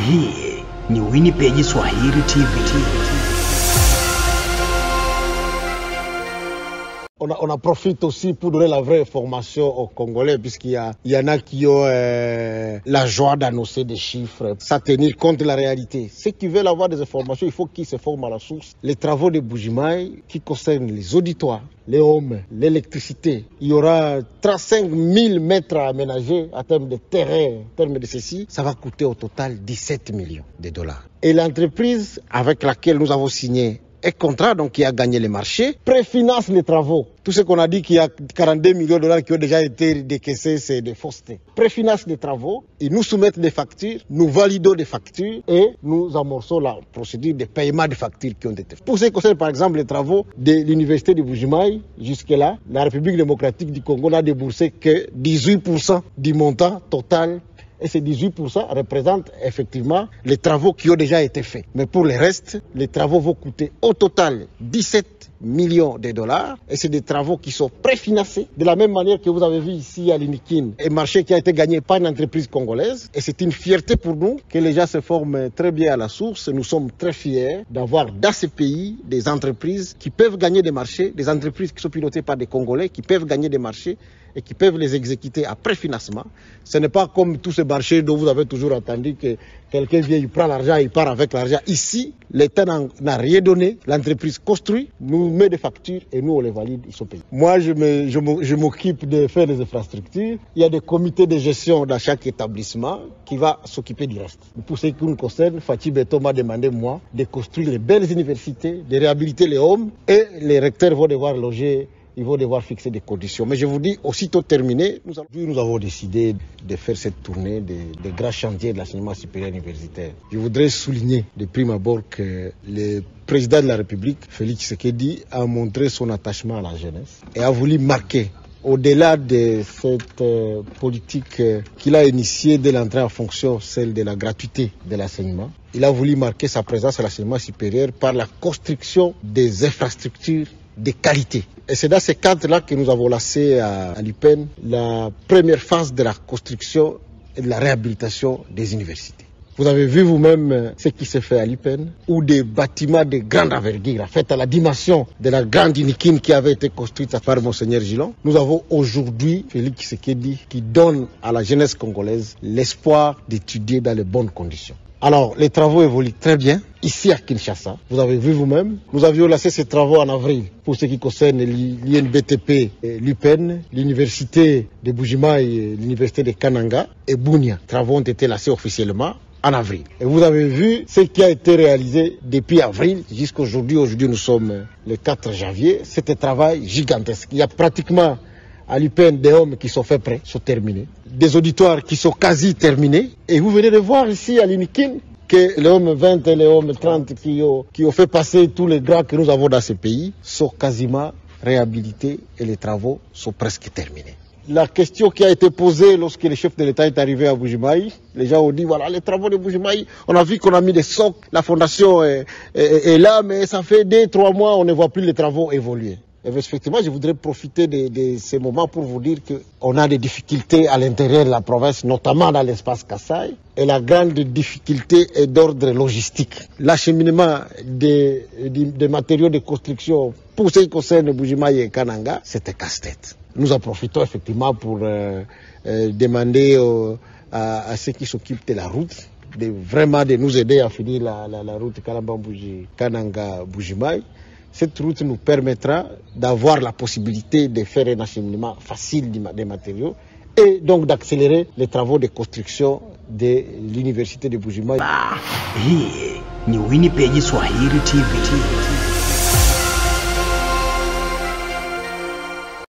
Hii ni Winnipeg Swahili TV. On en profite aussi pour donner la vraie information aux Congolais, puisqu'il y en a qui ont la joie d'annoncer des chiffres, sans tenir compte de la réalité. Ceux qui veulent avoir des informations, il faut qu'ils se forment à la source. Les travaux de Buji-Mayi qui concernent les auditoires, les hommes, l'électricité. Il y aura 35 000 mètres à aménager en termes de terrain, en termes de ceci. Ça va coûter au total 17 millions de dollars. Et l'entreprise avec laquelle nous avons signé un contrat, donc qui a gagné les marchés, préfinance les travaux. Tout ce qu'on a dit qu'il y a 42 millions de dollars qui ont déjà été décaissés, c'est des faussetés. Préfinance les travaux, ils nous soumettent des factures, nous validons des factures et nous amorçons la procédure de paiement des factures qui ont été faites. Pour ce qui concerne par exemple les travaux de l'université de Buji-Mayi, jusque-là, la République démocratique du Congo n'a déboursé que 18% du montant total. Et ces 18% représentent effectivement les travaux qui ont déjà été faits. Mais pour le reste, les travaux vont coûter au total 17 millions de dollars. Et c'est des travaux qui sont préfinancés. De la même manière que vous avez vu ici à Linikin, un marché qui a été gagné par une entreprise congolaise. Et c'est une fierté pour nous que les gens se forment très bien à la source. Nous sommes très fiers d'avoir dans ce pays des entreprises qui peuvent gagner des marchés, des entreprises qui sont pilotées par des Congolais, qui peuvent gagner des marchés et qui peuvent les exécuter à préfinancement. Ce n'est pas comme tous ces marchés dont vous avez toujours entendu que quelqu'un vient, il prend l'argent, il part avec l'argent. Ici, l'État n'a rien donné, l'entreprise construit, nous met des factures et nous on les valide, ils sont payés. Moi, je m'occupe de faire les infrastructures. Il y a des comités de gestion dans chaque établissement qui va s'occuper du reste. Pour ce qui nous concerne, Fatih Beto m'a demandé, moi, de construire les belles universités, de réhabiliter les hommes et les recteurs vont devoir loger. Ils vont devoir fixer des conditions. Mais je vous dis, aussitôt terminé, nous avons décidé de faire cette tournée des grands chantiers de l'enseignement supérieur universitaire. Je voudrais souligner de prime abord que le président de la République, Félix Tshisekedi, a montré son attachement à la jeunesse et a voulu marquer, au-delà de cette politique qu'il a initiée dès l'entrée en fonction, celle de la gratuité de l'enseignement, il a voulu marquer sa présence à l'enseignement supérieur par la construction des infrastructures de qualité. Et c'est dans ce cadre-là que nous avons lancé à l'UPEN la première phase de la construction et de la réhabilitation des universités. Vous avez vu vous-même ce qui s'est fait à l'UPEN, où des bâtiments de grande envergure, faits à la dimension de la grande Linikin qui avait été construite par Monseigneur Gillon. Nous avons aujourd'hui Félix Tshisekedi qui donne à la jeunesse congolaise l'espoir d'étudier dans les bonnes conditions. Alors, les travaux évoluent très bien. Ici à Kinshasa, vous avez vu vous-même, nous avions lancé ces travaux en avril pour ce qui concerne l'INBTP, l'UPEN, l'université de Buji-Mayi, l'université de Kananga et Bunia. Les travaux ont été lancés officiellement en avril. Et vous avez vu ce qui a été réalisé depuis avril jusqu'à aujourd'hui. Aujourd'hui, nous sommes le 4 janvier. C'est un travail gigantesque. Il y a pratiquement à l'UPEN des hommes qui sont faits prêts, sont terminés. Des auditoires qui sont quasi terminés. Et vous venez de voir ici à Linikin que les hommes 20 et les hommes 30 qui ont fait passer tous les grands que nous avons dans ce pays sont quasiment réhabilités et les travaux sont presque terminés. La question qui a été posée lorsque le chef de l'État est arrivé à Buji-Mayi, les gens ont dit voilà les travaux de Buji-Mayi, on a vu qu'on a mis des socles, la fondation est là, mais ça fait 2-3 mois, on ne voit plus les travaux évoluer. Et effectivement, je voudrais profiter de ces moments pour vous dire qu'on a des difficultés à l'intérieur de la province, notamment dans l'espace Kasaï. Et la grande difficulté est d'ordre logistique. L'acheminement des matériaux de construction pour ce qui concerne Buji-Mayi et Kananga, c'était casse-tête. Nous en profitons effectivement pour demander à ceux qui s'occupent de la route de nous aider à finir la route Kananga-Buji-Mayi. Cette route nous permettra d'avoir la possibilité de faire un acheminement facile des matériaux et donc d'accélérer les travaux de construction de l'université de Buji-Mayi. Hii ni Winnipeg Swahili TV.